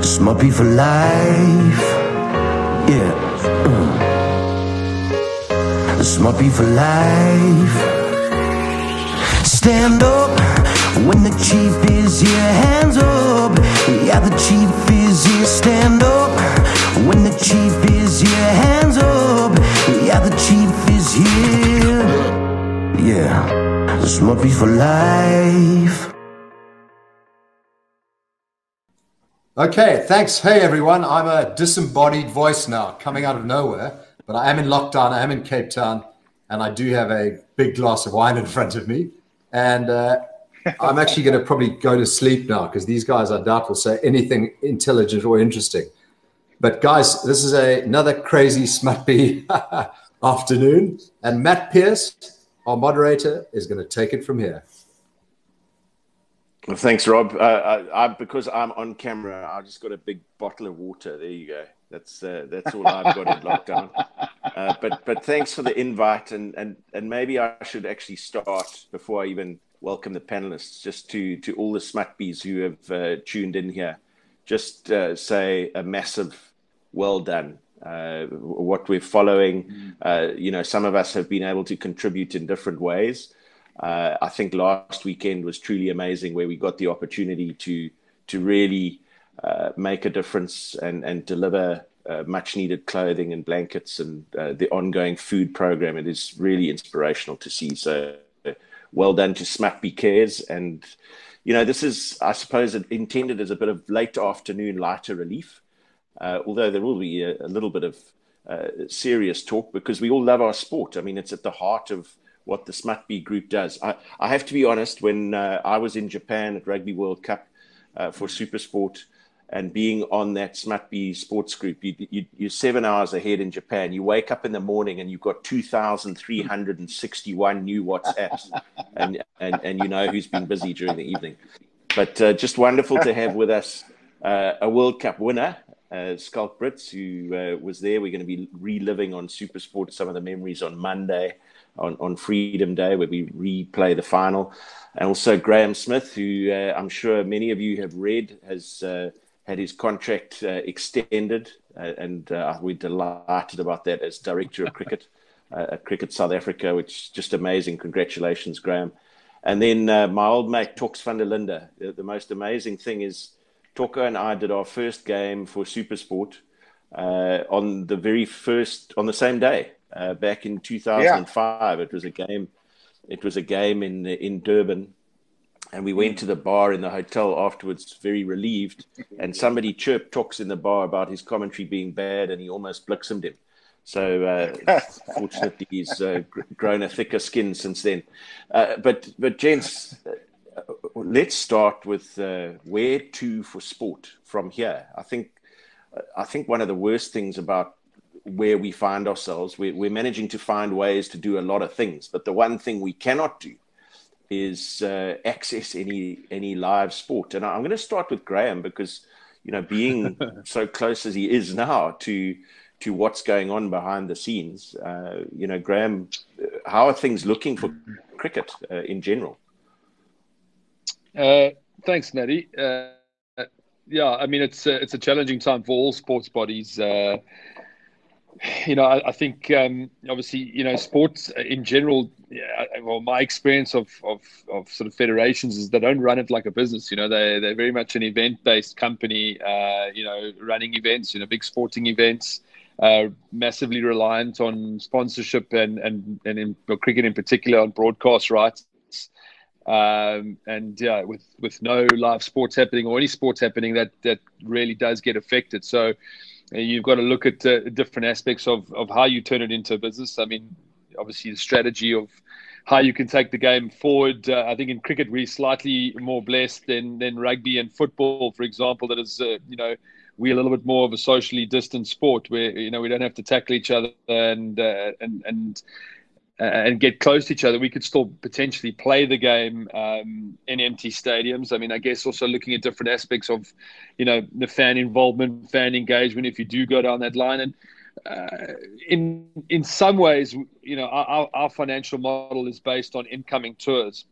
This might be for life. Yeah. This might be for life. Stand up when the chief is here. Hands up. Yeah, the chief is here. Stand up when the chief is here. Hands up. Yeah, the chief is here. Yeah, this might be for life. Okay, thanks. Hey, everyone. I'm a disembodied voice now, coming out of nowhere, but I am in lockdown. I am in Cape Town, and I do have a big glass of wine in front of me. And I'm actually going to probably go to sleep now because these guys, I doubt, will say anything intelligent or interesting. But guys, this is another crazy smutby afternoon. And Matt Pearce, our moderator, is going to take it from here. Well, thanks, Rob. Because I'm on camera, I just got a big bottle of water. There you go. That's all I've got in lockdown. But thanks for the invite, and maybe I should actually start before I even welcome the panelists, just to all the smutbies who have tuned in here. Just say a massive well done. What we're following, some of us have been able to contribute in different ways. I think last weekend was truly amazing, where we got the opportunity to really make a difference and deliver much needed clothing and blankets, and the ongoing food program. It is really inspirational to see. So well done to Smutby Cares. And, this is, I suppose, intended as a bit of late afternoon lighter relief, although there will be a little bit of serious talk, because we all love our sport. I mean, it's at the heart of what the Smutby group does. I have to be honest, when I was in Japan at Rugby World Cup for Supersport, and being on that Smutby sports group, you're 7 hours ahead in Japan. You wake up in the morning and you've got 2,361 new WhatsApps, and you know who's been busy during the evening. But just wonderful to have with us a World Cup winner, Schalk Britz, who was there. We're going to be reliving on Supersport some of the memories on Monday, on Freedom Day, where we replay the final. And also Graeme Smith, who I'm sure many of you have read, has had his contract extended, and we're delighted about that as Director of Cricket at Cricket South Africa, which is just amazing. Congratulations, Graeme. And then my old mate, Toks van der Linde. The most amazing thing is Toko and I did our first game for Supersport on the same day, back in 2005. Yeah. It was a game in Durban. And we went to the bar in the hotel afterwards, very relieved. And somebody chirped Toks in the bar about his commentary being bad, and he almost blixemed him. So fortunately, he's grown a thicker skin since then. But gents, let's start with where to for sport from here. I think one of the worst things about where we find ourselves, we're managing to find ways to do a lot of things, but the one thing we cannot do is access any live sport. And I'm going to start with Graeme, because being so close as he is now to what's going on behind the scenes, Graeme, how are things looking for cricket in general? Thanks, Matty. Yeah, I mean, it's a challenging time for all sports bodies. I think obviously, sports in general. Well, my experience of sort of federations is they don't run it like a business. They're very much an event-based company. Running events, big sporting events, massively reliant on sponsorship and in cricket in particular on broadcast rights. With no live sports happening or any sports happening, that really does get affected. So you've got to look at different aspects of how you turn it into a business. I mean, obviously the strategy of how you can take the game forward. I think in cricket we're slightly more blessed than rugby and football, for example. That is, we're a little bit more of a socially distant sport where we don't have to tackle each other and get close to each other. We could still potentially play the game in empty stadiums. I mean, I guess also looking at different aspects of, the fan involvement, fan engagement, if you do go down that line. And in some ways, our financial model is based on incoming tours.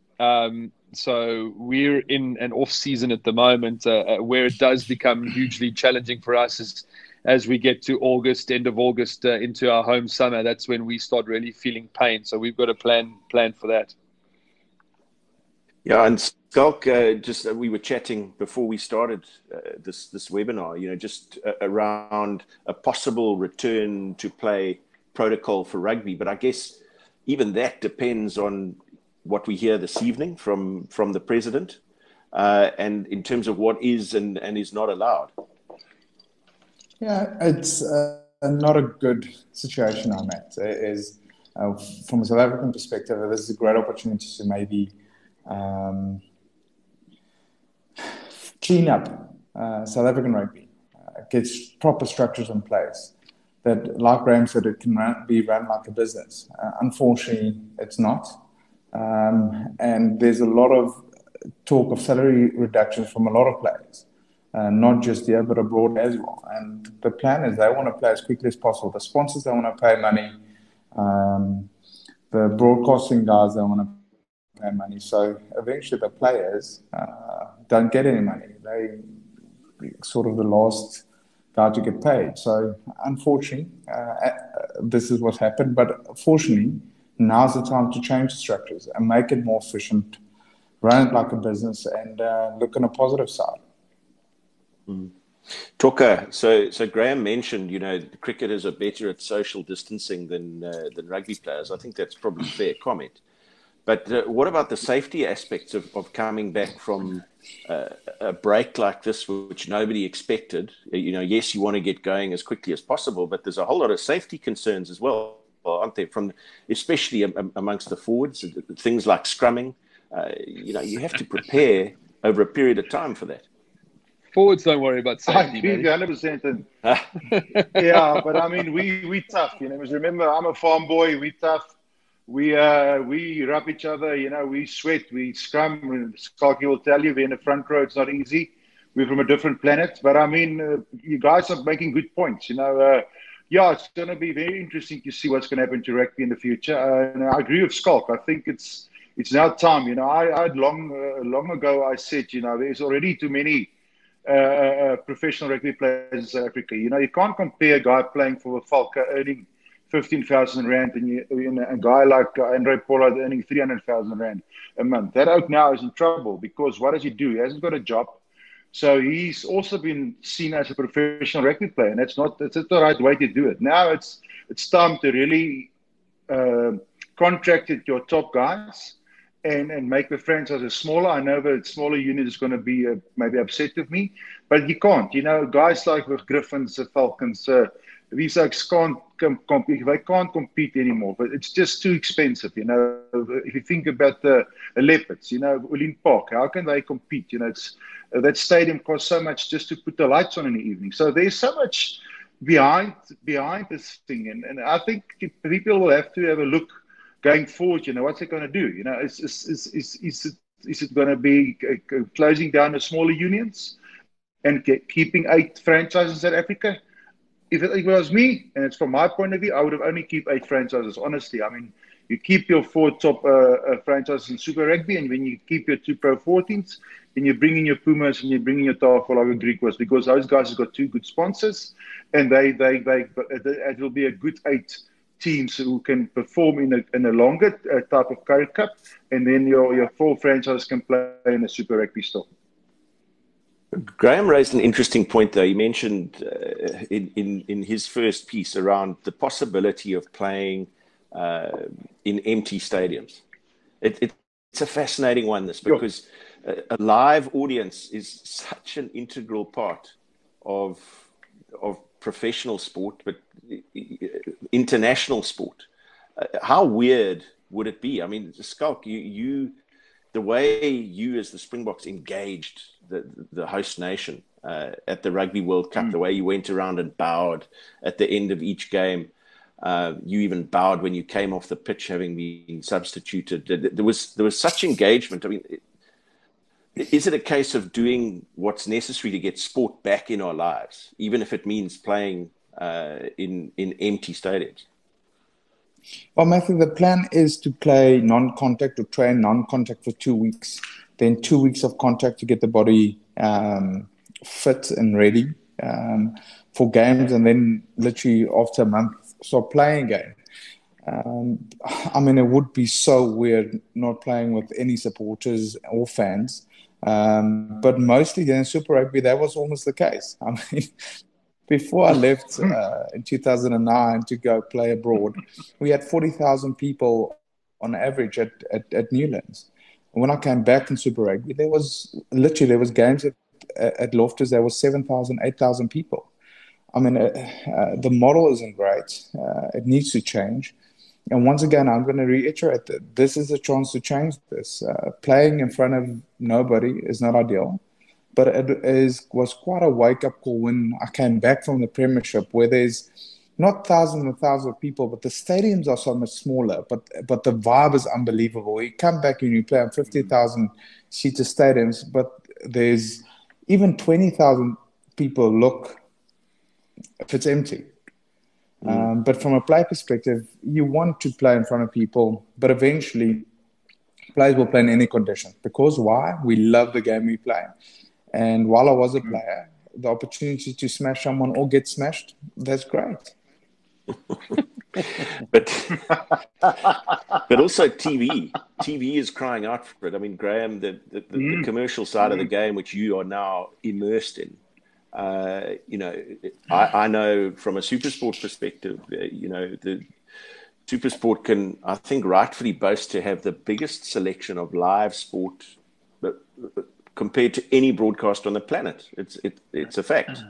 So we're in an off season at the moment, where it does become hugely challenging for us as we get to August, end of August, into our home summer. That's when we start really feeling pain. So we've got a plan for that. Yeah, and Schalk, we were chatting before we started this webinar, just around a possible return to play protocol for rugby. But I guess even that depends on what we hear this evening from the president, and in terms of what is and is not allowed. Yeah, it's not a good situation I'm at. From a South African perspective, this is a great opportunity to maybe clean up South African rugby, get proper structures in place that, like Graeme said, it can be run like a business. Unfortunately, it's not. And there's a lot of talk of salary reductions from a lot of players, not just here, but abroad as well. And the plan is they want to play as quickly as possible. The sponsors, they want to pay money. The broadcasting guys, they want to pay money. So eventually the players don't get any money. They sort of the last guy to get paid. So unfortunately, this is what's happened. But fortunately, now's the time to change the structures and make it more efficient, run it like a business, and look on a positive side. Toka, so Graeme mentioned, cricketers are better at social distancing than rugby players. I think that's probably a fair comment. But what about the safety aspects of coming back from a break like this, which nobody expected? Yes, you want to get going as quickly as possible, but there's a whole lot of safety concerns as well, aren't there? Especially amongst the forwards, things like scrumming. You have to prepare over a period of time for that. Forwards don't worry about safety. I agree 100%. Yeah, but I mean, we tough. Remember, I'm a farm boy. We tough. We rub each other. We sweat. We scrum. Schalk will tell you, we're in the front row. It's not easy. We're from a different planet. But I mean, you guys are making good points. Yeah, it's going to be very interesting to see what's going to happen to rugby in the future. And I agree with Schalk. I think it's now time. I long ago I said, there's already too many professional rugby players in South Africa. You can't compare a guy playing for a Falca earning 15,000 rand and a guy like Andre Pollard earning 300,000 rand a month. That oak now is in trouble because what does he do? He hasn't got a job. So he's also been seen as a professional rugby player, and that's not the right way to do it. Now it's time to really contract your top guys and make the franchises smaller. I know that smaller unit is going to be maybe upset with me, but you can't. Guys like with Griffins, the Falcons, these oaks can't compete. They can't compete anymore. But it's just too expensive. If you think about the Leopards, Olin Park, how can they compete? That stadium costs so much just to put the lights on in the evening. So there's so much behind this thing, and I think people will have to have a look. Going forward, what's it going to do? Is it going to be closing down the smaller unions and keeping 8 franchises in South Africa? If it was me, and it's from my point of view, I would have only keep 8 franchises. Honestly, I mean, you keep your 4 top franchises in Super Rugby, and when you keep your 2 Pro 14s, then you bring in your Pumas and you bring in your Tafelberg and Griquas, because those guys have got 2 good sponsors, and it will be a good 8 teams who can perform in a longer type of Currie Cup, and then your 4 franchises can play in a Super Rugby style. Graeme raised an interesting point, though. He mentioned in his first piece around the possibility of playing in empty stadiums. It's a fascinating one, this, because a live audience is such an integral part of professional sport, but international sport. How weird would it be? I mean, Schalk, the way you as the Springboks engaged the host nation at the Rugby World Cup, the way you went around and bowed at the end of each game, you even bowed when you came off the pitch, having been substituted. There was such engagement. I mean, is it a case of doing what's necessary to get sport back in our lives, even if it means playing in empty stadiums? Well, Matthew, the plan is to play non-contact or train non-contact for 2 weeks, then 2 weeks of contact to get the body fit and ready for games, and then literally after a month start playing again. I mean, it would be so weird not playing with any supporters or fans, but mostly in Super Rugby that was almost the case. I mean, before I left in 2009 to go play abroad, we had 40,000 people on average at Newlands. And when I came back in Super Rugby, there was games at Loftus. There was 7,000, 8,000 people. I mean, the model isn't great. It needs to change. And once again, I'm going to reiterate that this is a chance to change this. Playing in front of nobody is not ideal. But it was quite a wake-up call when I came back from the Premiership, where there's not thousands and thousands of people, but the stadiums are so much smaller, but the vibe is unbelievable. You come back and you play on 50,000-seater stadiums, but there's even 20,000 people look if it's empty. But from a play perspective, you want to play in front of people, but eventually players will play in any condition. Because why? We love the game we play. And while I was a player, the opportunity to smash someone or get smashed, that's great. but also TV is crying out for it. I mean, Graeme, the commercial side of the game, which you are now immersed in, I know from a SuperSport perspective, the SuperSport can, I think, rightfully boast to have the biggest selection of live sport compared to any broadcast on the planet. It's a fact.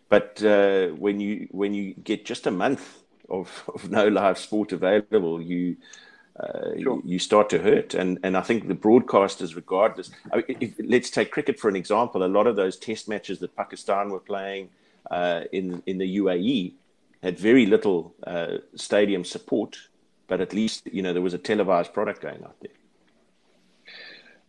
But when you get just a month of no live sport available, you start to hurt. And I think the broadcasters, regardless, let's take cricket for an example. A lot of those test matches that Pakistan were playing in the UAE had very little stadium support, but at least there was a televised product going out there.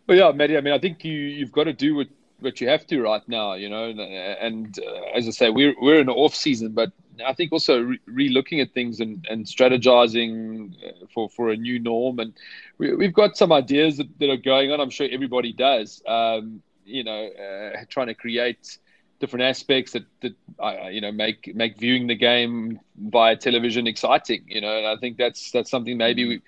Well, yeah, Matty, I mean, I think you've got to do what you have to right now, and as I say, we're in an off season, but I think also re-looking at things and strategizing for a new norm. And we've got some ideas that are going on. I'm sure everybody does, trying to create different aspects that make viewing the game via television exciting, and I think that's something maybe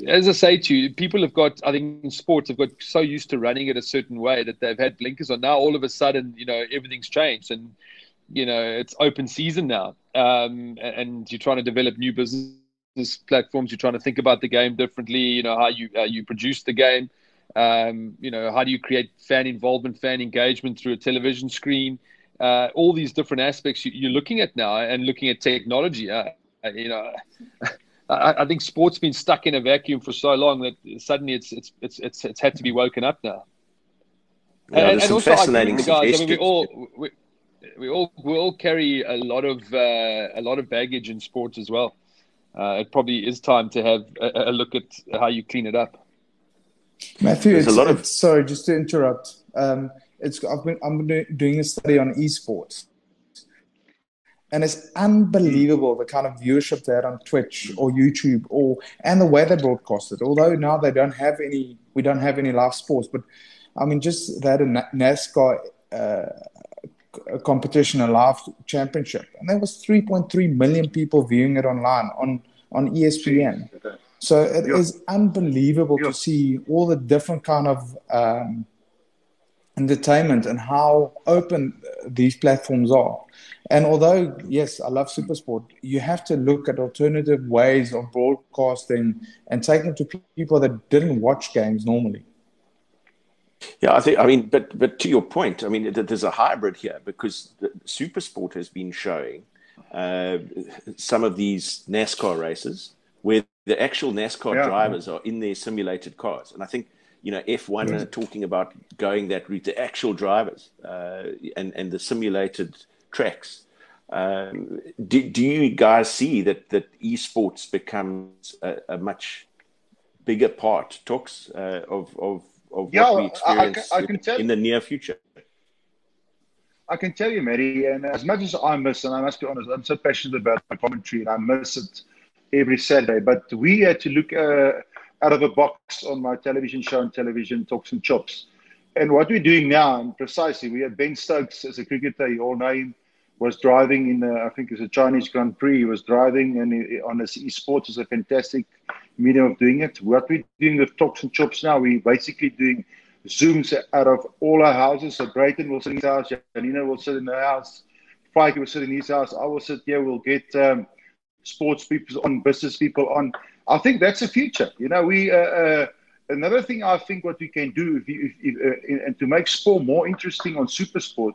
as I say to you, people have got, I think in sports, have got so used to running it a certain way that they've had blinkers on. Now, all of a sudden, everything's changed and, it's open season now. And you're trying to develop new business platforms. You're trying to think about the game differently, how you produce the game. How do you create fan involvement, fan engagement through a television screen? All these different aspects you're looking at now and looking at technology. I think sport's been stuck in a vacuum for so long that suddenly it's had to be woken up now. Yeah, and also, fascinating guys, I mean, we all carry a lot of baggage in sports as well. It probably is time to have a look at how you clean it up. Matthew, sorry, just to interrupt. I'm doing a study on esports. And it's unbelievable the kind of viewership they had on Twitch or YouTube and the way they broadcast it. Although now we don't have any live sports, but I mean, just they had a NASCAR competition, a live championship, and there was 3.3 million people viewing it online on ESPN. So it is unbelievable to see all the different kind of entertainment and how open these platforms are. And although, yes, I love SuperSport, you have to look at alternative ways of broadcasting and taking to people that didn't watch games normally. Yeah, but to your point, I mean, there's a hybrid here because SuperSport has been showing some of these NASCAR races where the actual NASCAR drivers are in their simulated cars. And I think, F1 are talking about going that route, the actual drivers and the simulated tracks. Do you guys see that esports becomes a much bigger part, Toks, of what we experience in the near future? I can tell you, Matty, and as much as I miss, and I must be honest, I'm so passionate about my commentary and I miss it every Saturday. But we had to look out of the box on my television show on television, Toks and Chops. And what we're doing now, and precisely, we had Ben Stokes as a cricketer, you all know him, was driving in, I think it's a Chinese Grand Prix. He was driving and on his esports is a fantastic medium of doing it. What we're doing with Toks and Chops now, we're basically doing Zooms out of all our houses. So Brayton will sit in his house, Janina will sit in her house, Spike will sit in his house, I will sit here, we'll get sports people on, business people on. I think that's the future. You know, we another thing I think what we can do and to make sport more interesting on Super Sport,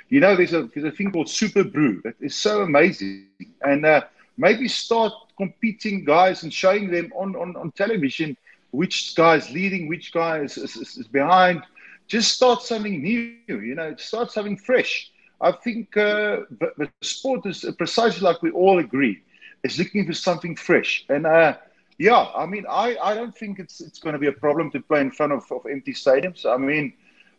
you know, there's a thing called Super Brew that is so amazing, and maybe start competing guys and showing them on television which guy is leading, which guy is behind. Just start something new, you know, start something fresh. I think the sport is precisely like we all agree, is looking for something fresh. And yeah, I mean, I don't think it's going to be a problem to play in front of empty stadiums. I mean,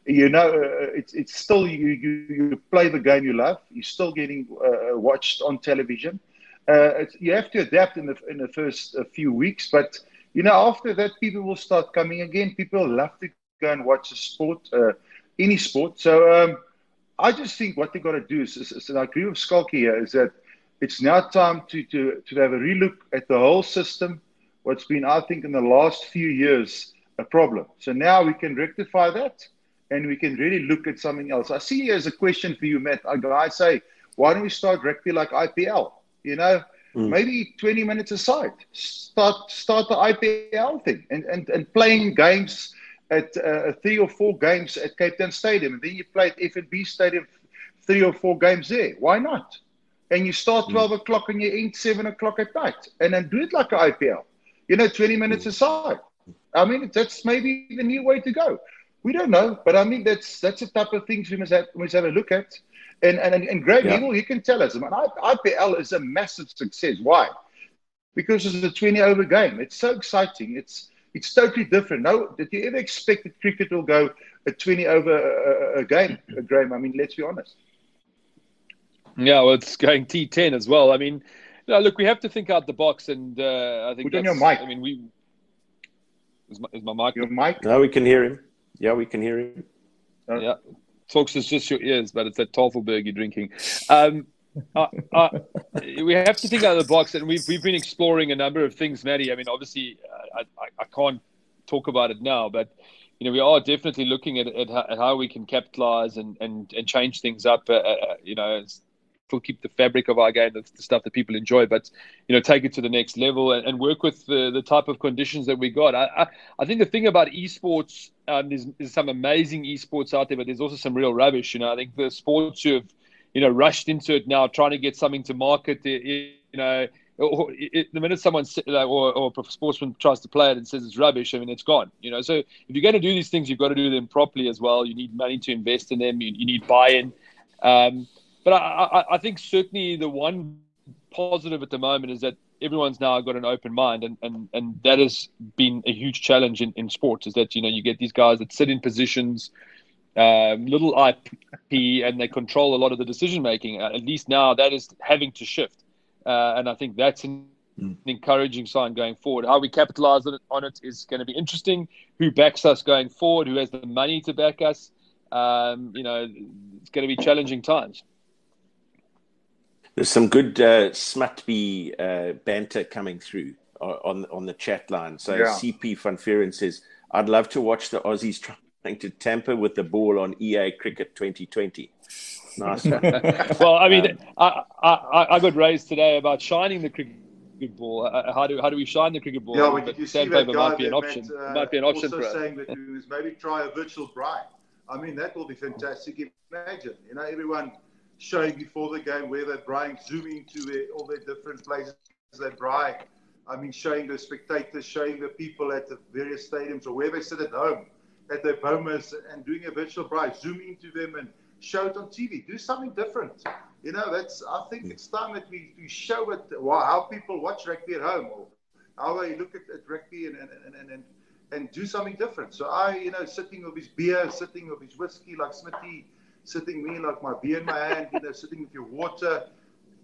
you know, it's still you play the game you love. You're still getting watched on television. You have to adapt in the first few weeks, but you know, after that, people will start coming again. People love to go and watch a sport, any sport. So I just think what they got to do is, and I agree with Schalk here, is that it's now time to have a relook at the whole system. What's been, I think, in the last few years, a problem. So now we can rectify that, and we can really look at something else. I see as a question for you, Matt. I say, why don't we start rugby like IPL? You know, maybe 20 minutes aside. Start the IPL thing and playing games at 3 or 4 games at Cape Town Stadium, and then you play at F&B Stadium 3 or 4 games there. Why not? And you start 12 o'clock and you end 7 o'clock at night, and then do it like an IPL. You know, 20 minutes aside. I mean, that's maybe the new way to go. We don't know, but I mean, that's the type of things we must have a look at. And Graeme, he can tell us. I mean, IPL is a massive success. Why? Because it's a 20-over game. It's so exciting. It's totally different. No, did you ever expect that cricket will go a 20-over game, Graeme? I mean, let's be honest. Yeah, well, it's going T10 as well. I mean, no, look, we have to think out the box, and I think put on your mic. I mean, is my mic? Your mic? No, we can hear him. Yeah, we can hear him. Yeah, Toks is just your ears, but it's that Tafelberg you're drinking. We have to think out of the box, and we've been exploring a number of things, Maddie. I mean, obviously, I can't talk about it now, but you know, we are definitely looking at how we can capitalize and change things up. You know, still keep the fabric of our game, the stuff that people enjoy, but you know, take it to the next level and work with the type of conditions that we got. I think the thing about esports, there's some amazing esports out there, but there's also some real rubbish. You know, I think the sports who have, you know, rushed into it now, trying to get something to market, you know, the minute someone or a sportsman tries to play it and says it's rubbish, I mean, it's gone. You know, so if you're going to do these things, you've got to do them properly as well. You need money to invest in them. You need buy-in. But I think certainly the one positive at the moment is that everyone's now got an open mind, and that has been a huge challenge in sports, is that, you know, you get these guys that sit in positions, little IP, and they control a lot of the decision making. At least now that is having to shift, and I think that's an encouraging sign going forward. How we capitalize on it is going to be interesting. Who backs us going forward? Who has the money to back us? You know, it's going to be challenging times. There's some good Smutby banter coming through on the chat line. So CP Van Feren says, I'd love to watch the Aussies trying to tamper with the ball on EA Cricket 2020. Nice one. Well, I mean, I got raised today about shining the cricket ball. How do we shine the cricket ball? Yeah, but you see that guy might be an option. Might be an option also for us. saying that we must maybe try a virtual braai. I mean, that will be fantastic. Imagine, you know, everyone showing before the game where they're braaiing, zooming to all the different places they braai. I mean, showing the spectators, showing the people at the various stadiums or where they sit at home, at their bomas, and doing a virtual braai, zooming into them and show it on TV. Do something different. You know, I think it's time that we show it, how people watch rugby at home, or how they look at rugby and do something different. So you know, sitting with his beer, sitting with his whiskey like Smitty, sitting me like my beer in my hand, you know, sitting with your water,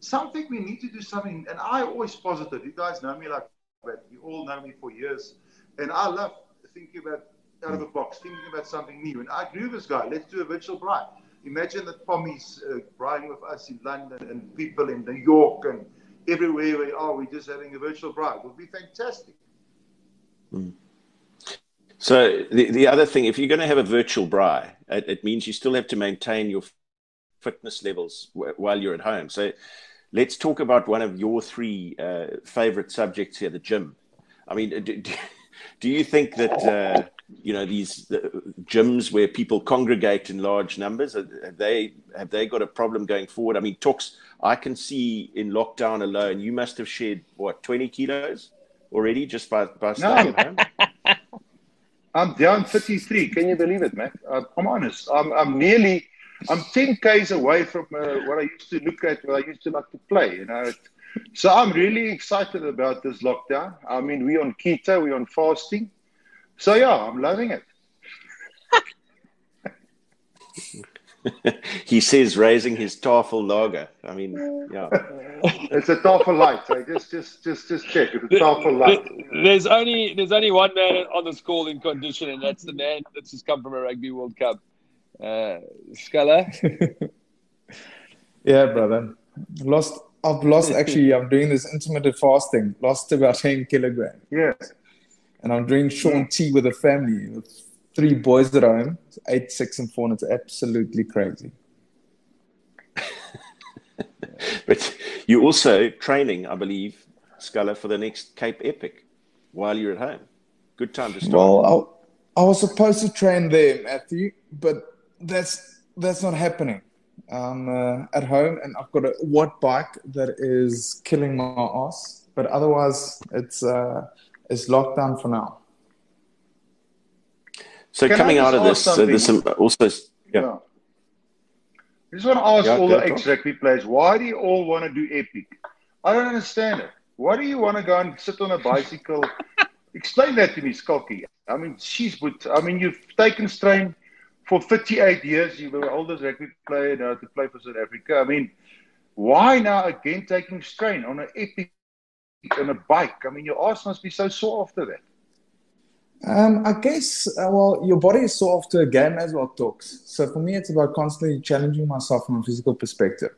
something we need to do something. And I always positive. You guys know me like that. You all know me for years. And I love thinking about out of the box, thinking about something new. And I agree with this guy. Let's do a virtual bride. Imagine that Pommy's briding with us in London and people in New York and everywhere we are. We're just having a virtual bride. It would be fantastic. So the other thing, if you're going to have a virtual braai, it means you still have to maintain your fitness levels while you're at home. So let's talk about one of your three favorite subjects here, the gym. I mean, do you think that, these gyms where people congregate in large numbers, have they got a problem going forward? I mean, Toks, I can see in lockdown alone, you must have shed, 20 kilos already just by staying at home? I'm down 33. Can you believe it, man? I'm honest. I'm 10 Ks away from what I used to look at, what I used to like to play, So I'm really excited about this lockdown. I mean, we're on keto, we're on fasting. So yeah, I'm loving it. He says raising his tafel lager. I mean, yeah. It's a tafel light. So just check. It's a tafel light. There's only one man on this call in condition, and that's the man that's just come from a Rugby World Cup. Scala? Yeah, brother. I've lost actually, I'm doing this intermittent fasting, lost about 10 kilograms. Yes. And I'm doing Sean tea with a family with 3 boys at home, 8, 6, and 4, and it's absolutely crazy. But you're also training, I believe, Scala, for the next Cape Epic while you're at home. Good time to start. Well, I was supposed to train there, Matthew, but that's not happening. I'm at home and I've got a watt bike that is killing my ass. But otherwise, it's locked down for now. So coming out of this, there's some also... Yeah. I just want to ask all the ex-rugby players, why do you all want to do Epic? I don't understand it. Why do you want to go and sit on a bicycle? Explain that to me, Schalky. I mean, you've taken strain for 58 years. You were the oldest rugby player now to play for South Africa. I mean, why now again taking strain on an Epic on a bike? I mean, your ass must be so sore after that. I guess, your body is sore after a game as well, Toks. So for me, it's about constantly challenging myself from a physical perspective.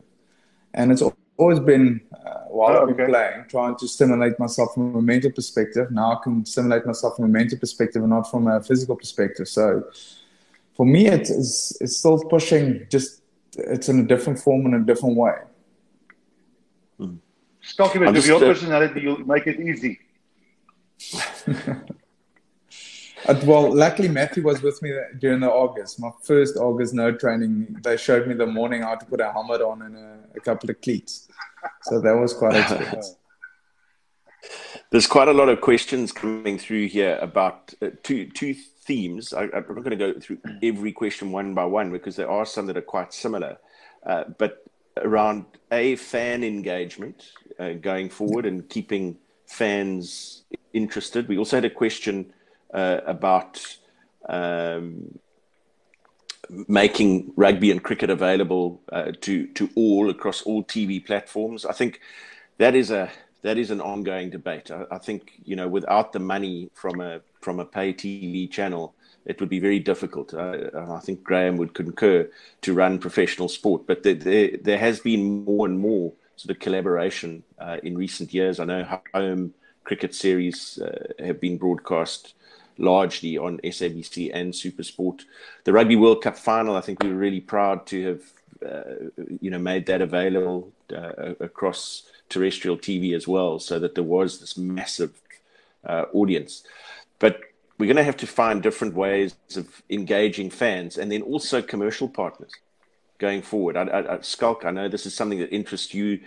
And it's always been, while I've been playing, trying to stimulate myself from a mental perspective. Now I can stimulate myself from a mental perspective and not from a physical perspective. So for me, it's still pushing, just it's in a different form and a different way. Schalky, but with your personality, you'll make it easy. Well, luckily Matthew was with me during the August. My first August no training. They showed me the morning how to put a helmet on and a couple of cleats. So that was quite experience. There's quite a lot of questions coming through here about two themes. I'm not going to go through every question one by one because there are some that are quite similar. But around fan engagement going forward and keeping fans interested. We also had a question about making rugby and cricket available to all across all TV platforms. I think that is an ongoing debate. I think without the money from a pay TV channel, it would be very difficult. I think Graeme would concur to run professional sport, but there has been more and more sort of collaboration in recent years. I know home cricket series have been broadcast largely on SABC and SuperSport. The Rugby World Cup final, I think we were really proud to have, made that available across terrestrial TV as well, so that there was this massive audience. But we're going to have to find different ways of engaging fans and then also commercial partners going forward. Schalk, I know this is something that interests you.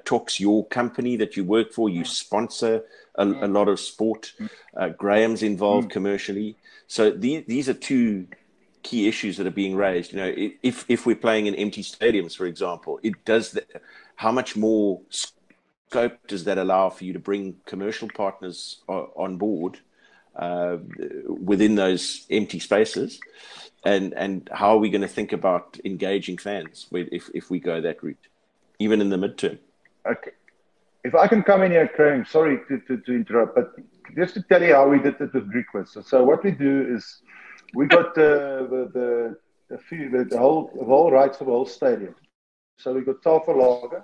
Toks, your company that you work for, you sponsor a lot of sport. Graeme's involved commercially. So these are two key issues that are being raised. If we're playing in empty stadiums, for example, how much more scope does that allow for you to bring commercial partners on board within those empty spaces? And how are we going to think about engaging fans if we go that route, even in the midterm? Okay. If I can come in here, Graeme, sorry to interrupt, but just to tell you how we did it with Greek Quiz. So what we do is we got the whole rights for the whole stadium. So we got Tafellager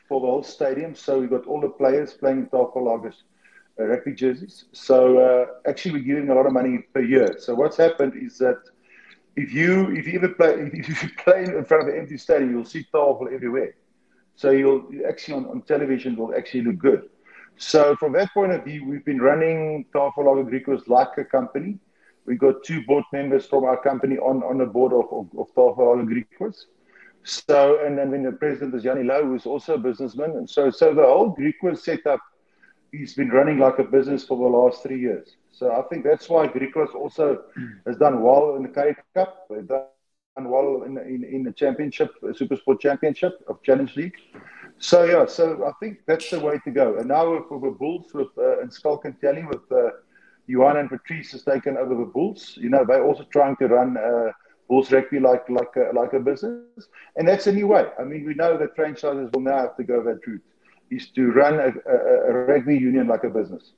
for the whole stadium. So we got all the players playing Tafellager's rugby jerseys. So actually we're giving a lot of money per year. So what's happened is that if you play in front of an empty stadium, you'll see Tafel everywhere. So you'll actually on television will actually look good. So from that point of view, we've been running Tafellager Greek Quiz like a company. We got 2 board members from our company on the board of Tafellager Greek Quiz. So, and then when the president is Yanni Lowe, who's also a businessman. And so the whole Greek Quiz setup, he's been running like a business for the last 3 years. So I think that's why Greek Quiz also has done well in the Currie Cup. They've done well in the championship, Super Sport Championship of Challenge League. So yeah, so I think that's the way to go. And now with the Bulls, with and Schalk and Tally, with Johan and Patrice has taken over the Bulls. You know, they're also trying to run Bulls rugby like a business, and that's a new way. I mean, we know that franchises will now have to go that route, is to run a rugby union like a business.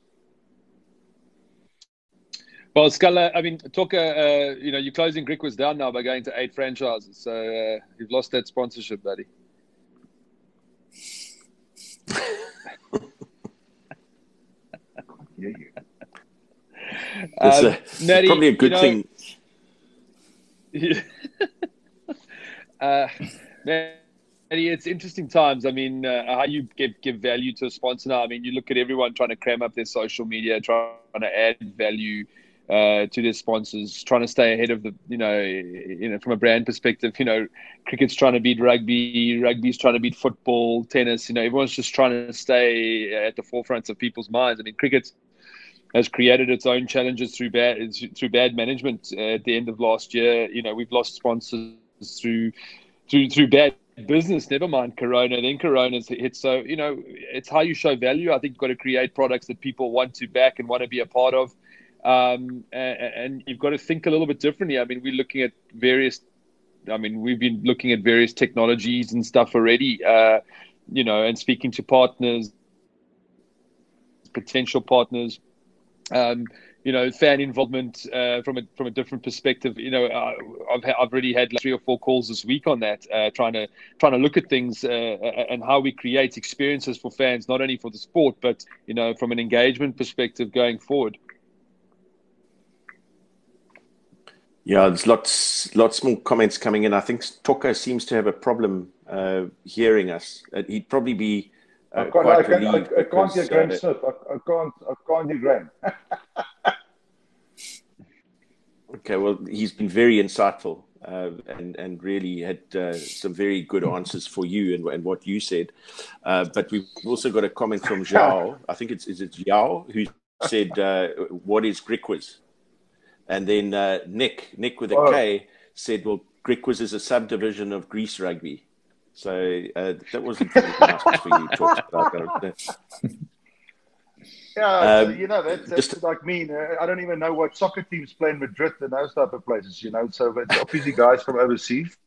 Well, Scala, I mean, Toka, you're closing Greek Quiz down now by going to 8 franchises. So you've lost that sponsorship, buddy. Natty, probably a good thing. Natty, it's interesting times. I mean, how you give value to a sponsor now. I mean, you look at everyone trying to cram up their social media, trying to add value to their sponsors, trying to stay ahead of the, from a brand perspective, cricket's trying to beat rugby's trying to beat football, tennis, everyone's just trying to stay at the forefront of people's minds. I mean, cricket has created its own challenges through bad management at the end of last year. We've lost sponsors through bad business, never mind Corona, then Corona's hit. So, it's how you show value. I think you've got to create products that people want to back and want to be a part of. And you've got to think a little bit differently. I mean, we've been looking at various technologies and stuff already, and speaking to partners, potential partners, fan involvement from a different perspective. I've already had like 3 or 4 calls this week on that, trying to look at things and how we create experiences for fans, not only for the sport, but from an engagement perspective going forward. Yeah, there's lots more comments coming in. I think Toka seems to have a problem hearing us. He'd probably be quite relieved. I can't hear Graeme Smith. I can't hear Graeme. Okay, well, he's been very insightful and really had some very good answers for you and what you said. But we've also got a comment from Zhao. I think is it Zhao, who said, "What is Greek Quiz?" And then Nick with a K said, "Well, Greek Quiz is a subdivision of Greece rugby." So that wasn't really nice for you to talk about that. Yeah, that's just like me. I don't even know what soccer teams play in Madrid and those type of places, So it's obviously guys from overseas.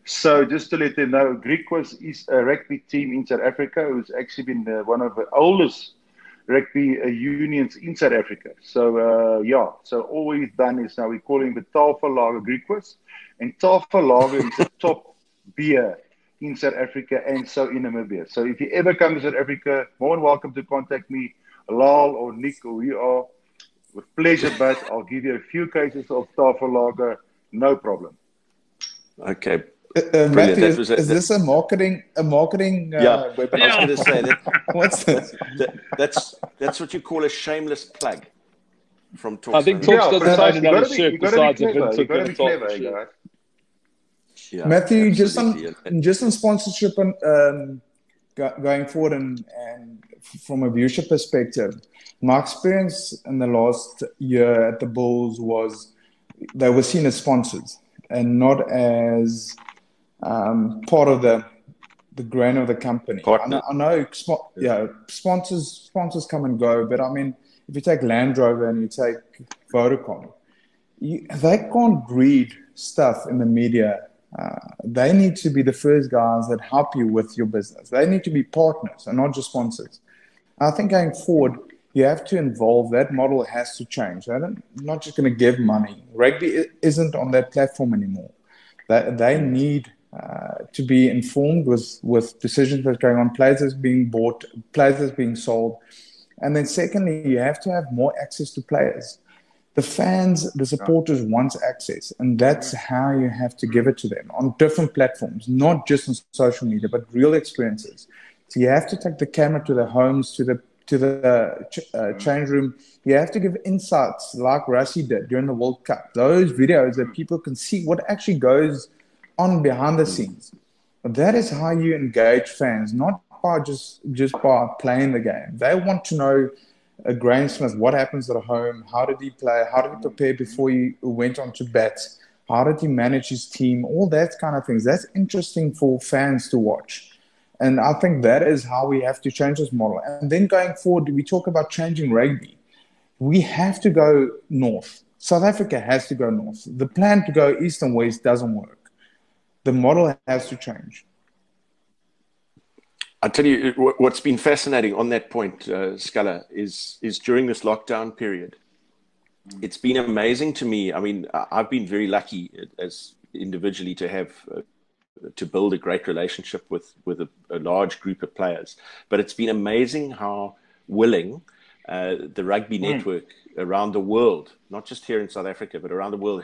So just to let you know, Greek Quiz is a rugby team in South Africa who's actually been one of the oldest rugby unions in South Africa. So, so all we've done is now we're calling the Tafellager Greek Quiz. And Tafellager is a top beer in South Africa and so in Namibia. So if you ever come to South Africa, more than welcome to contact me, Lal or Nick or we are. With pleasure, but I'll give you a few cases of Tafellager, no problem. Okay. Matthew, is this a marketing yeah, webinar? I was going to say that. What's this? That's what you call a shameless plug from Toks. I think Toks doesn't sign another shirt besides a bit You've got to be clever, guys. Yeah, Matthew, just on sponsorship and going forward and from a viewership perspective, my experience in the last year at the Bulls was they were seen as sponsors and not as part of the grain of the company. I know sponsors come and go, but I mean, if you take Land Rover and you take Vodacom, they can't read stuff in the media They need to be the first guys that help you with your business. They need to be partners and not just sponsors. I think going forward, you have to involve, that model has to change. They're not just going to give money. Rugby isn't on that platform anymore. They need to be informed with decisions that's going on, players that's being bought, players that's being sold. And then secondly, you have to have more access to players. The fans, the supporters want access, and that's how you have to give it to them on different platforms, not just on social media, but real experiences. So you have to take the camera to the homes, to the change room. You have to give insights like Rassie did during the World Cup. Those videos that people can see what actually goes on behind the scenes. That is how you engage fans, not by just by playing the game. They want to know Graeme Smith, what happens at home, how did he play, how did he prepare before he went on to bat, how did he manage his team, all that kind of things. That's interesting for fans to watch. And I think that is how we have to change this model. And then going forward, we talk about changing rugby. We have to go north. South Africa has to go north. The plan to go east and west doesn't work. The model has to change. I tell you, what's been fascinating on that point, Scala, is during this lockdown period, it's been amazing to me. I mean, I've been very lucky as individually to have to build a great relationship with a large group of players. But it's been amazing how willing the rugby network around the world, not just here in South Africa, but around the world,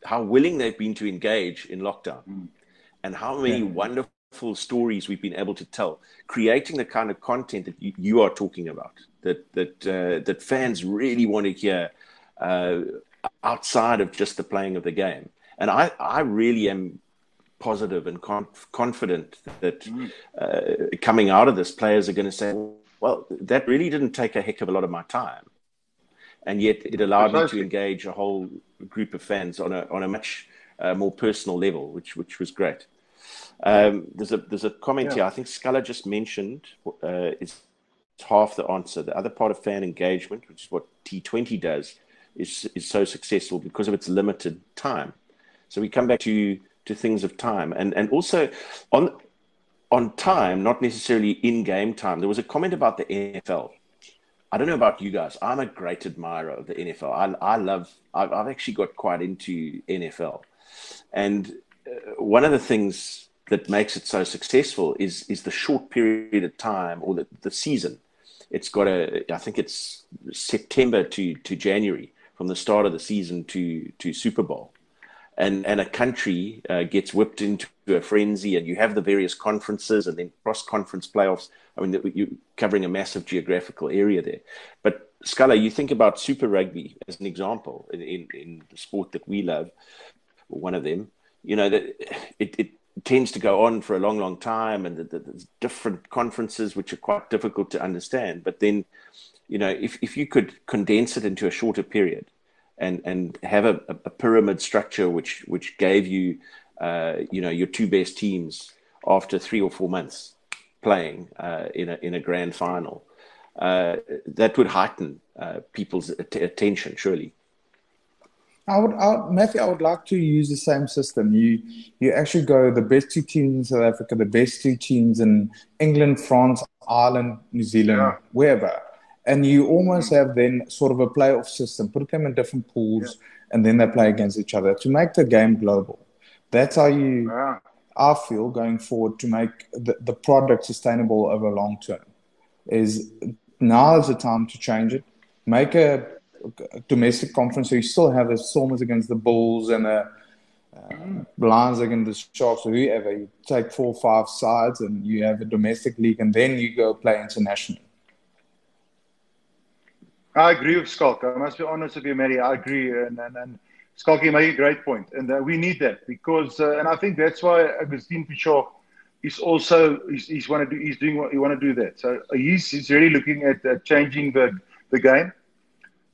how willing they've been to engage in lockdown, and how many wonderful stories we've been able to tell, creating the kind of content that you are talking about, that fans really want to hear outside of just the playing of the game. And I really am positive and confident that coming out of this, players are going to say, well, that really didn't take a heck of a lot of my time, and yet it allowed me to engage a whole group of fans on a much more personal level, which was great. There's a comment here. I think Scala just mentioned is half the answer. The other part of fan engagement, which is what T20 does, is so successful because of its limited time. So we come back to things of time, and also on time, not necessarily in-game time. There was a comment about the NFL. I don't know about you guys. I'm a great admirer of the NFL. I've actually got quite into NFL, and one of the things that makes it so successful is the short period of time, or the season. It's got I think it's September to January, from the start of the season to Super Bowl. And a country gets whipped into a frenzy, and you have the various conferences and then cross-conference playoffs. I mean, you're covering a massive geographical area there. But Scala, you think about Super Rugby as an example in the sport that we love, one of them, that it tends to go on for a long, long time, and there's different conferences which are quite difficult to understand. But then, if you could condense it into a shorter period and have a pyramid structure which gave you, your two best teams after 3 or 4 months playing in a grand final, that would heighten people's attention, surely. Matthew, I would like to use the same system. You actually go the best 2 teams in South Africa, the best 2 teams in England, France, Ireland, New Zealand, wherever. And you almost have then sort of a playoff system, put them in different pools, and then they play against each other to make the game global. That's how I feel going forward, to make the product sustainable over long term. Now is the time to change it. Make a domestic conference, so you still have the Stormers against the Bulls and the Lions against the Sharks or whoever. You take 4 or 5 sides and you have a domestic league, and then you go play international. I agree with Schalk. I must be honest with you, Mary. I agree. And Schalk, you made a great point. And we need that because, and I think that's why Agustin Pichot is also, he's doing what he want to do that. So he's really looking at changing the game.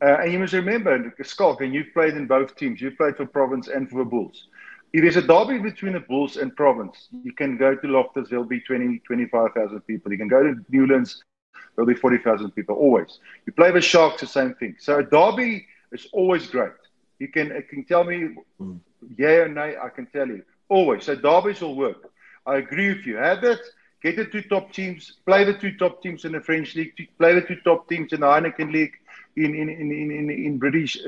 And you must remember, Schalk, and you've played in both teams. You've played for Province and for the Bulls. If there's a derby between the Bulls and Province, you can go to Loftus, there'll be 25,000 people. You can go to Newlands, there'll be 40,000 people, always. You play with Sharks, the same thing. So a derby is always great. You can tell me, yeah or nay, I can tell you. Always. So derbies will work. I agree with you. Have that. Get the 2 top teams. Play the 2 top teams in the French league. Play the 2 top teams in the Heineken League. In British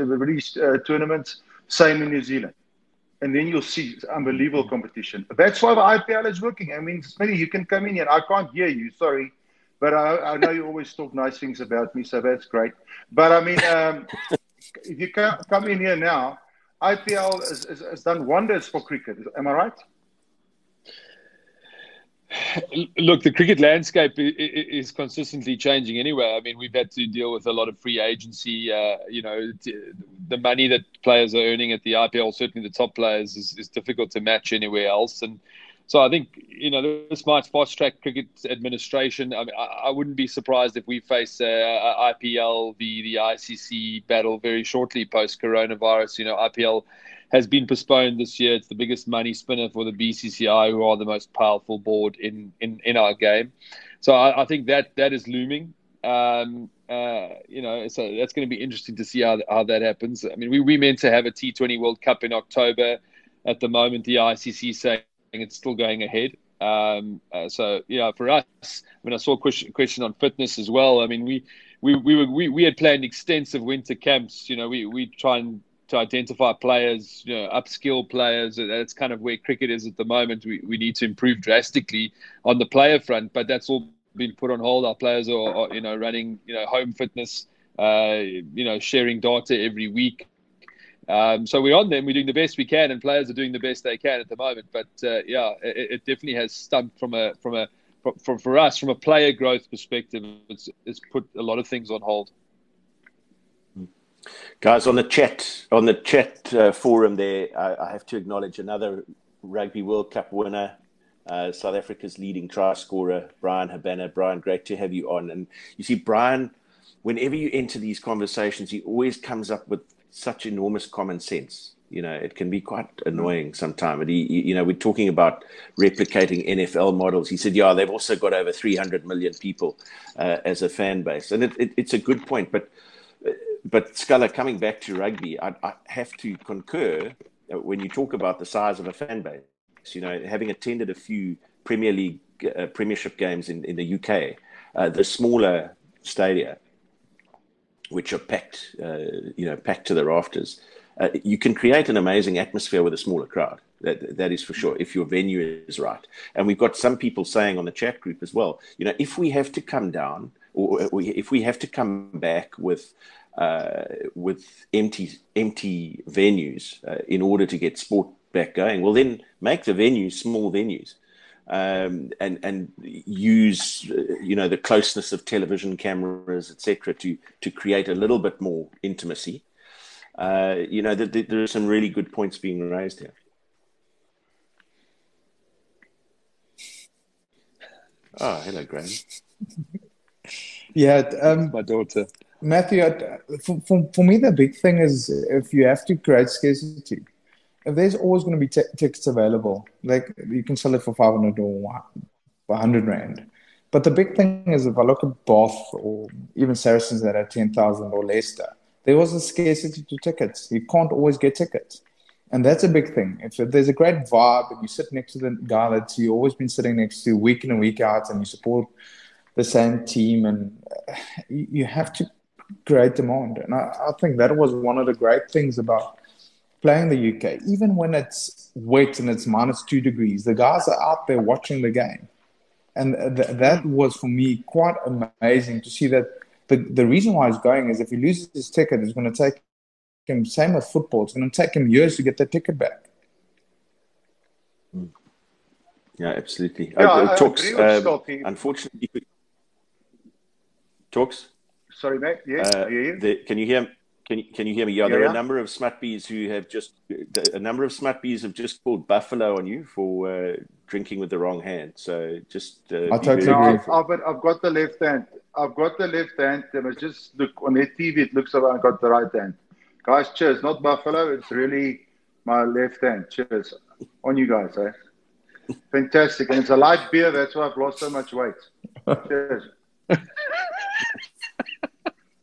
tournaments. Same in New Zealand. And then you'll see unbelievable competition. That's why the IPL is working. I mean, Smitty, you can come in here. I can't hear you. Sorry. But I know you always talk nice things about me, so that's great. But I mean, if you come in here now, IPL has done wonders for cricket. Am I right? Look, the cricket landscape is consistently changing anyway. I mean, we've had to deal with a lot of free agency. The money that players are earning at the IPL, certainly the top players, is difficult to match anywhere else. And so I think, this might fast-track cricket administration. I mean, I wouldn't be surprised if we face IPL, the ICC battle very shortly post-coronavirus. IPL has been postponed this year. It's the biggest money spinner for the BCCI, who are the most powerful board in our game. So I think that is looming. So that's going to be interesting to see how that happens. I mean, we meant to have a T20 World Cup in October. At the moment, the ICC saying it's still going ahead. So for us, when I saw a question on fitness as well, I mean, we had planned extensive winter camps. We try to identify players, upskill players. That's kind of where cricket is at the moment. We need to improve drastically on the player front, but that's all been put on hold. Our players are running, home fitness, sharing data every week. So we're on them. We're doing the best we can, and players are doing the best they can at the moment. But it definitely has stumped for us from a player growth perspective. It's put a lot of things on hold. Guys, on the chat forum there, I have to acknowledge another Rugby World Cup winner, South Africa's leading try scorer, Brian Habana. Brian, great to have you on. And you see, Brian, whenever you enter these conversations, he always comes up with such enormous common sense. It can be quite annoying sometimes. But we're talking about replicating NFL models. He said, they've also got over 300 million people as a fan base. And it's a good point. But Sculler, coming back to rugby, I have to concur when you talk about the size of a fan base. Having attended a few Premier League Premiership games in the UK, the smaller stadia, which are packed, packed to the rafters, you can create an amazing atmosphere with a smaller crowd. That is for sure, if your venue is right. And we've got some people saying on the chat group as well, if we have to come down, or if we have to come back with empty venues in order to get sport back going, well, then make the venues small venues, and use the closeness of television cameras, etc., to create a little bit more intimacy. There are some really good points being raised here. Oh, hello, Graeme. Yeah, my daughter. Matthew, for me, the big thing is if you have to create scarcity, if there's always going to be tickets available, like you can sell it for 500 or 100 Rand. But the big thing is if I look at Bath or even Saracens that had 10,000 or Leicester, there was a scarcity to tickets. You can't always get tickets. And that's a big thing. If there's a great vibe and you sit next to the guy that you've always been sitting next to week in and week out and you support the same team, and you have to create demand. And I think that was one of the great things about playing the UK. Even when it's wet and it's -2 degrees, the guys are out there watching the game. And that was, for me, quite amazing to see that the reason why he's going is if he loses his ticket, it's going to take him, same with football, it's going to take him years to get that ticket back. Yeah, absolutely. Yeah, Toks, I agree with Schalk. unfortunately, Toks? Sorry, mate. Yes, I hear you. Can you hear me? Can you hear me? Yeah, there are a Yeah. number of smutbees who have just called buffalo on you for drinking with the wrong hand. So just I totally agree. But I've got the left hand. I've got the left hand. And I just look on their TV. It looks like I've got the right hand. Guys, cheers. Not buffalo. It's really my left hand. Cheers on you guys. Fantastic. And it's a light beer. That's why I've lost so much weight. Cheers.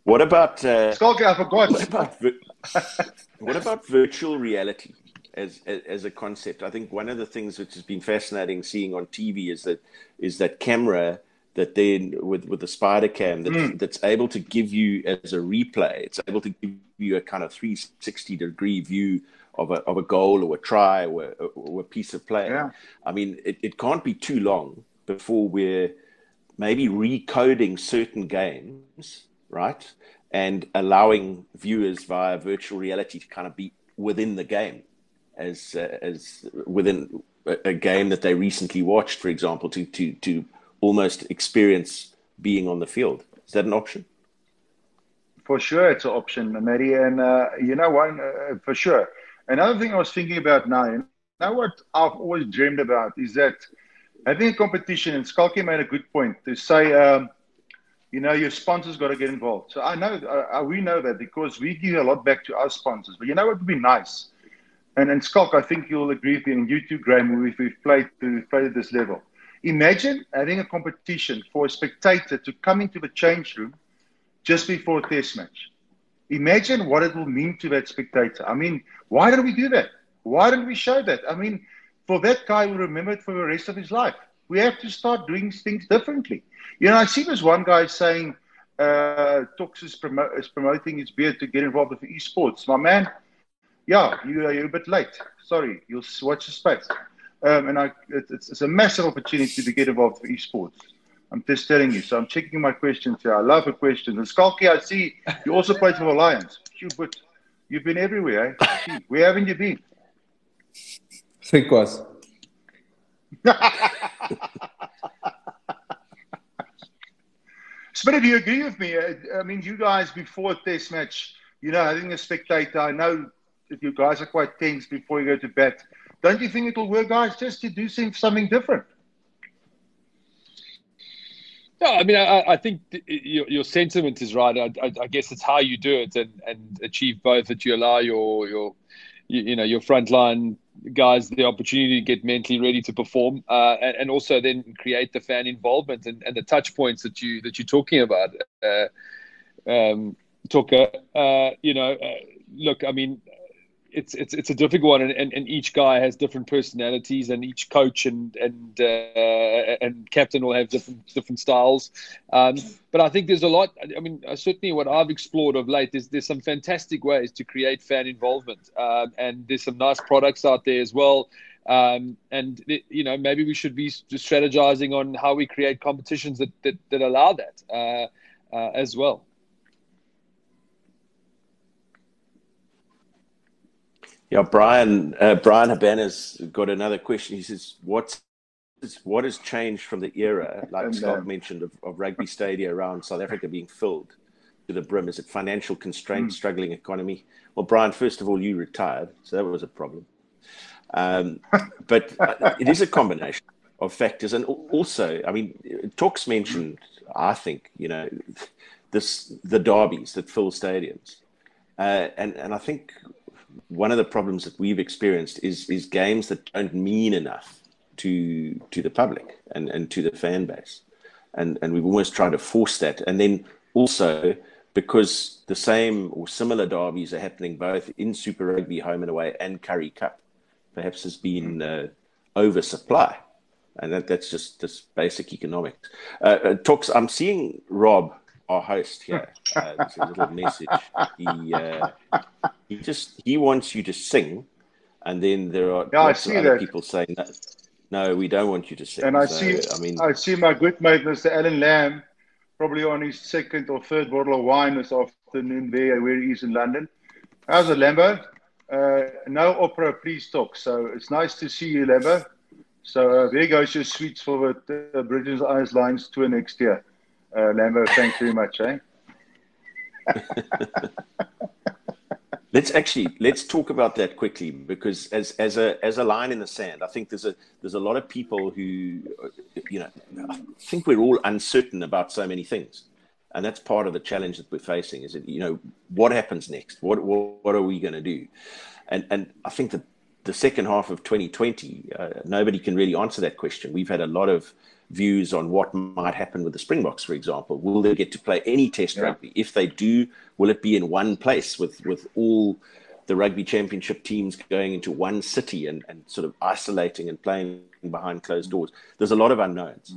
What about Schalk, I forgot. what about virtual reality? as a concept. I think one of the things which has been fascinating seeing on TV is that camera that then with the spider cam that's able to give you as a replay. It's able to give you a kind of 360-degree view of a goal or a try or a piece of play. Yeah. I mean, it can't be too long before we're maybe recoding certain games, right? And allowing viewers via virtual reality to kind of be within the game as within a game that they recently watched, for example, to almost experience being on the field. Is that an option? For sure, it's an option, Matty. And you know what? For sure. Another thing I was thinking about now, you know what I've always dreamed about is that having a competition, and Schalk made a good point to say, you know, your sponsors got to get involved. So I know, we know that because we give a lot back to our sponsors. But you know what would be nice? And Schalk, I think you'll agree with me, and you too, Graeme, we've played at this level. Imagine having a competition for a spectator to come into the change room just before a test match. Imagine what it will mean to that spectator. I mean, why don't we do that? Why don't we show that? I mean, for that guy will remember it for the rest of his life. We have to start doing things differently. You know, I see this one guy saying Toks is promoting his beard to get involved with esports. My man, yeah, you're a bit late. Sorry, you'll watch the space. It's a massive opportunity to get involved with esports. I'm just telling you. So I'm checking my questions here. I love the questions. And Schalk, I see you also played for the Lions. But you've been everywhere, eh? Where haven't you been? Think was. But do you agree with me? I mean, you guys before a test match, you know, having a spectator, I know that you guys are quite tense before you go to bat. Don't you think it will work, guys, just to do something different? No, I mean, I think your sentiment is right. I guess it's how you do it and achieve both, that you allow your frontline guys the opportunity to get mentally ready to perform, and also then create the fan involvement and the touch points that you're talking about. Look, I mean, it's a difficult one, and each guy has different personalities, and each coach and captain will have different styles. But I think there's a lot. I mean, certainly what I've explored of late is there's some fantastic ways to create fan involvement, and there's some nice products out there as well. And you know, maybe we should be strategizing on how we create competitions that allow that as well. Yeah, Brian Habana's got another question. He says, what has changed from the era, like Scott mentioned, of rugby stadia around South Africa being filled to the brim? Is it financial constraints, struggling economy? Well, Brian, first of all, you retired, so that was a problem. But it is a combination of factors. And also, I mean, Toks mentioned, I think, you know, the derbies that fill stadiums. And I think one of the problems that we've experienced is games that don't mean enough to the public and to the fan base. And we've almost tried to force that. And then also, because the same or similar derbies are happening both in Super Rugby, home and away, and Currie Cup, perhaps there's been oversupply. And that's just basic economics. Toks, I'm seeing Rob, our host here, there's a little message. He wants you to sing, and then there are lots of other people saying that. No, we don't want you to sing. And I see my good mate, Mr. Alan Lamb, probably on his second or third bottle of wine this afternoon there, where he is in London. How's it, Lambo? No opera, please talk. So it's nice to see you, Lambo. So there goes your sweets for the British Isles Lions tour next year. Lambo, thanks very much, eh? Let's talk about that quickly, because as a line in the sand, I think there's a lot of people who, you know, I think we're all uncertain about so many things, and that's part of the challenge that we're facing. Is it, you know, what happens next? What are we going to do? And I think that the second half of 2020, nobody can really answer that question. We've had a lot of views on what might happen with the Springboks, for example. Will they get to play any test rugby? If they do, will it be in one place with all the rugby championship teams going into one city and sort of isolating and playing behind closed doors. There's a lot of unknowns.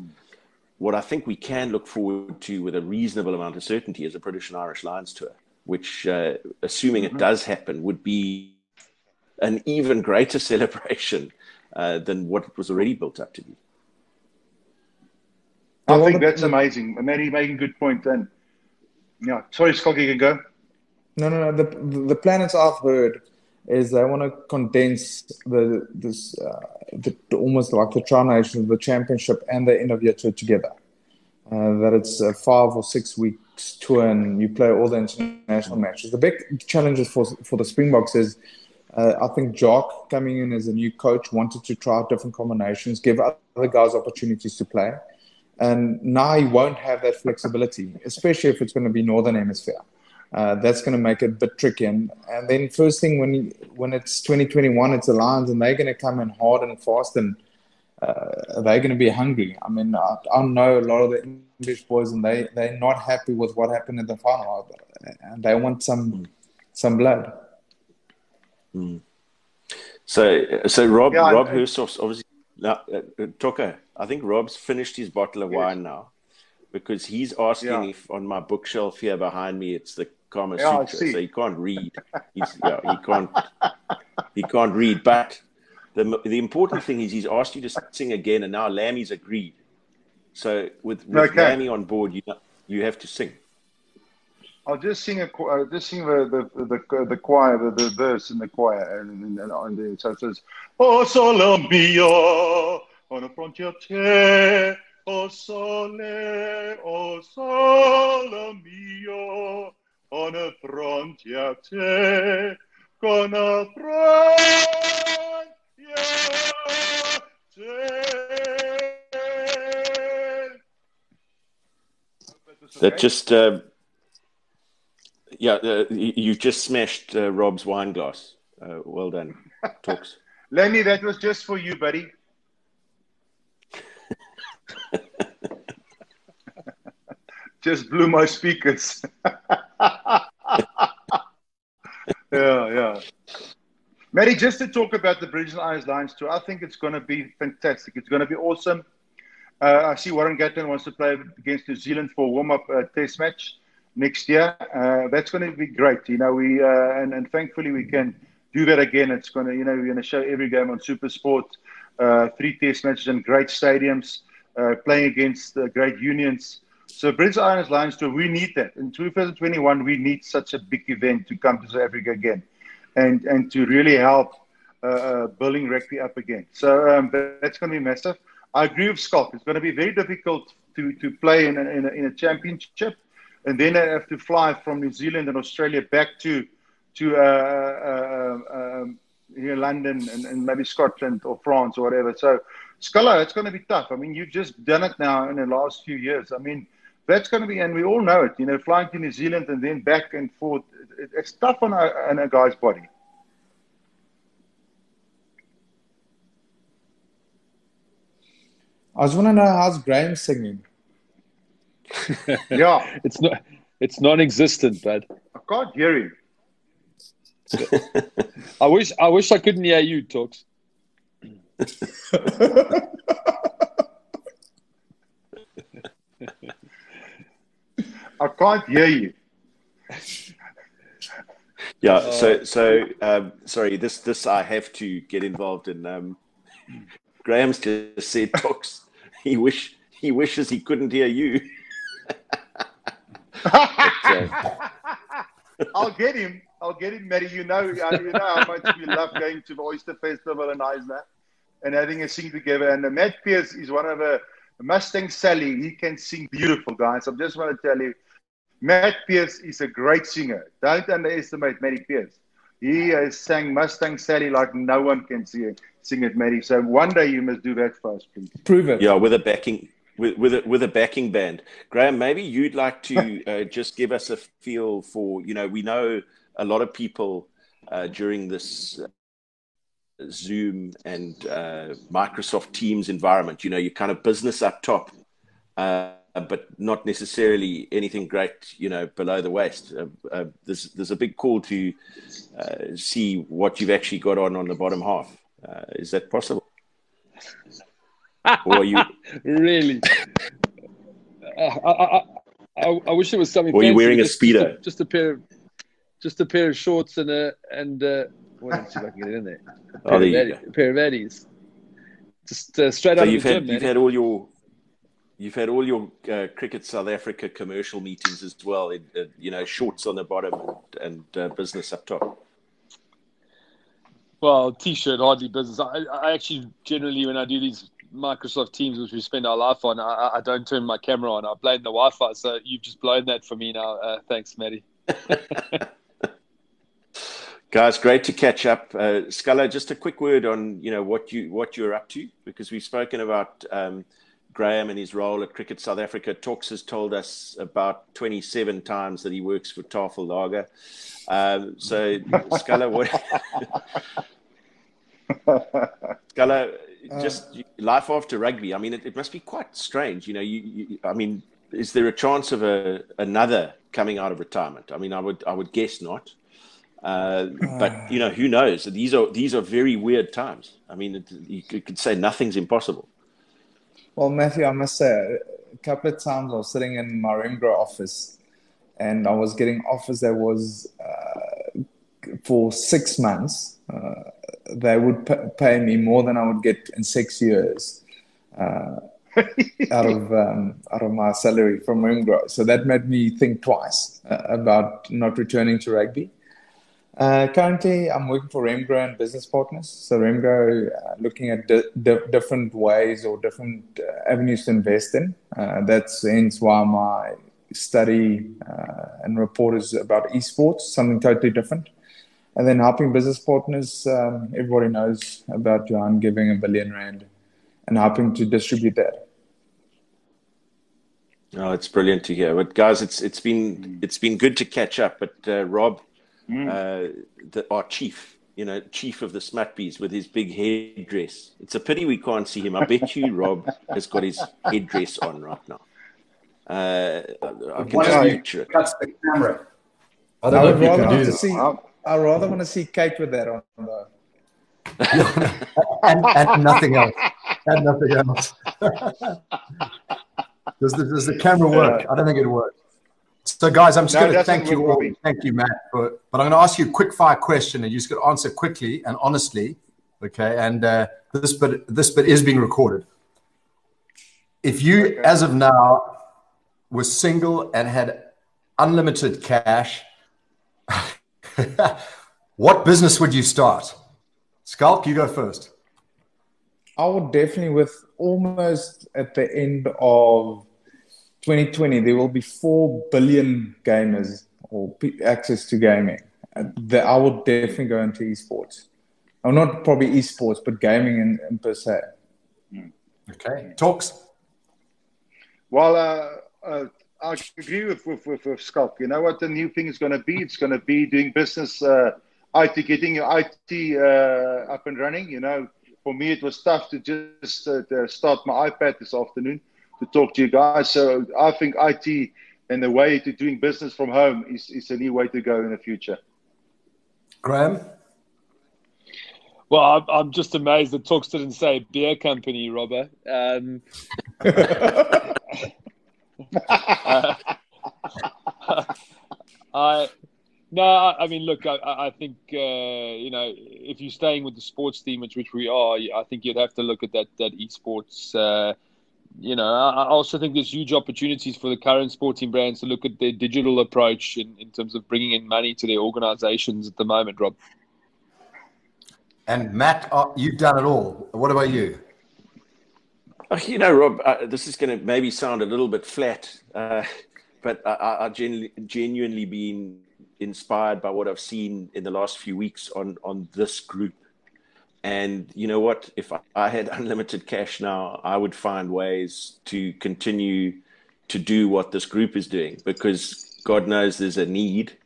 What I think we can look forward to with a reasonable amount of certainty is a British and Irish Lions tour, which, assuming it does happen, would be an even greater celebration than what it was already built up to be. I think that's amazing. Matty making a good point then. Yeah. Sorry, Schalk, you can go. No. The planets I've heard is they want to condense almost like the Tri Nations, the Championship, and the end of year tour together. That it's a 5 or 6 weeks tour, and you play all the international matches. The big challenges for the Springboks is, I think Jock coming in as a new coach wanted to try out different combinations, give other guys opportunities to play, and now he won't have that flexibility, especially if it's going to be Northern Hemisphere. That's going to make it a bit tricky. And then first thing, when it's 2021, it's the Lions, and they're going to come in hard and fast, and they're going to be hungry. I mean, I know a lot of the English boys, and they're not happy with what happened in the final, and they want some blood. So Rob Hersov's obviously now, Toka, I think Rob's finished his bottle of wine now, because he's asking if on my bookshelf here behind me it's the Kama Sutra, so he can't read. He can't read. But the important thing is he's asked you to sing again, and now Lammy's agreed. So with Lammy on board, you have to sing. I'll just sing the choir, the verse in the choir, and so it says, "O sole mio, on a frontier te, o sole mio, on a frontier te, con a frontier te." That just. You just smashed Rob's wine glass. Well done, Toks. Lenny, that was just for you, buddy. Just blew my speakers. Yeah. Matty, just to talk about the British and Irish Lions tour, I think it's going to be fantastic. It's going to be awesome. I see Warren Gatland wants to play against New Zealand for a warm-up test match next year. That's going to be great. We and thankfully we can do that again. It's going to, we're going to show every game on SuperSport, 3 test matches in great stadiums, playing against great unions. So British Irish Lions tour, we need that. In 2021, we need such a big event to come to South Africa again, and to really help building rugby up again. So that's going to be massive. I agree with Schalk. It's going to be very difficult to play in a championship, and then I have to fly from New Zealand and Australia back to London and maybe Scotland or France or whatever. So, Scholar, it's going to be tough. I mean, you've just done it now in the last few years. I mean, that's going to be, and we all know it, flying to New Zealand and then back and forth. It's tough on a guy's body. I just want to know how's Graeme singing. Yeah, it's non-existent, bud. I can't hear him. I wish I couldn't hear you, Toks. I can't hear you. Yeah. Sorry. This I have to get involved in. Graham's just said, Toks, he wishes he couldn't hear you. I'll get him, Matty. You know how much we love going to the Oyster Festival in Iceland and having a sing together. And Matt Pearce is one of the Mustang Sally. He can sing beautiful, guys. I just want to tell you, Matt Pearce is a great singer. Don't underestimate Matty Pearce. He has sang Mustang Sally like no one can sing it, Matty. So one day you must do that for us, please. Prove it. Yeah, with a backing backing band. Graeme, maybe you'd like to just give us a feel for, we know a lot of people during this Zoom and Microsoft Teams environment, your kind of business up top but not necessarily anything great, below the waist. There's a big call to see what you've actually got on the bottom half. Is that possible? Or are you really? I wish it was something. Or are you wearing a speedo? Just a pair of shorts and what else see if I can get it in there? A pair of Addies. Just straight out of the gym. You've had all your Cricket South Africa commercial meetings as well. Shorts on the bottom and business up top. Well, t-shirt hardly business. I actually generally, when I do these Microsoft Teams, which we spend our life on, I don't turn my camera on. I blame the Wi-Fi. So you've just blown that for me now. Thanks, Matty. Guys, great to catch up. Schalk, just a quick word on what you're up to, because we've spoken about Graeme and his role at Cricket South Africa. Toks has told us about 27 times that he works for Tafel Lager. So, Schalk, what? Schalk, just life after rugby. I mean, it must be quite strange. I mean, is there a chance of another coming out of retirement? I mean, I would guess not. But who knows? These are very weird times. I mean, you could say nothing's impossible. Well, Matthew, I must say, a couple of times I was sitting in my Remgro office, and I was getting offers that was for 6 months. They would pay me more than I would get in 6 years out of my salary from Remgro. So that made me think twice about not returning to rugby. Currently, I'm working for Remgro and business partners. So Remgro looking at different ways or different avenues to invest in. That's hence why my study and report is about esports, something totally different. And then helping business partners, everybody knows about Johan giving R1 billion and helping to distribute that. Oh, it's brilliant to hear. But guys, it's been good to catch up. But Rob, our chief of the Smutbees with his big headdress. It's a pity we can't see him. I bet you Rob has got his headdress on right now. I can just picture it. That's the camera. I don't know if you can do this. I rather want to see Kate with that on, though. and nothing else. And nothing else. Does the camera work? I don't think it works. So, guys, I'm just going to thank you all. Thank you, Matt. But I'm going to ask you a quick fire question, and you just got to answer quickly and honestly. Okay, and this bit is being recorded. If you, as of now, were single and had unlimited cash, what business would you start? Schalk, you go first. I would definitely, with almost at the end of 2020, there will be 4 billion gamers or access to gaming. I would definitely go into esports. Or not probably esports, but gaming in per se. Okay. Toks? Well, I agree with Schalk. You know what the new thing is going to be? It's going to be doing business, IT, getting your IT up and running. For me, it was tough to just start my iPad this afternoon to talk to you guys. So I think IT and the way to doing business from home is a new way to go in the future. Graeme? Well, I'm just amazed that Toks didn't say beer company, Robert. I mean, look, I think, if you're staying with the sports team, which we are, I think you'd have to look at that esports. I also think there's huge opportunities for the current sporting brands to look at their digital approach in terms of bringing in money to their organizations at the moment, Rob. And Matt, you've done it all. What about you? Rob, this is going to maybe sound a little bit flat, but I genuinely been inspired by what I've seen in the last few weeks on this group. And you know what? If I had unlimited cash now, I would find ways to continue to do what this group is doing, because God knows there's a need.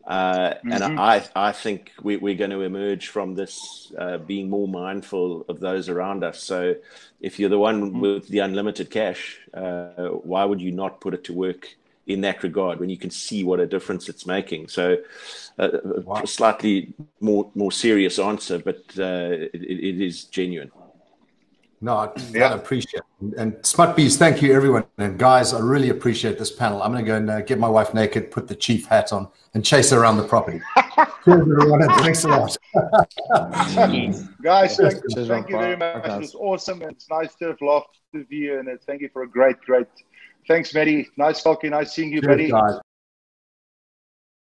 And I think we're going to emerge from this being more mindful of those around us. So if you're the one with the unlimited cash, why would you not put it to work in that regard when you can see what a difference it's making? So a slightly more serious answer, but it is genuine. No, I appreciate it. And Smart Bees, thank you, everyone. And guys, I really appreciate this panel. I'm going to go and get my wife naked, put the chief hat on, and chase her around the property. Cheers, everyone, and thanks a lot. Guys, thank you very much. It was awesome. It's nice to have laughed with you, and thank you for a great. Thanks, Maddie. Nice talking. Nice seeing you, buddy. Guys.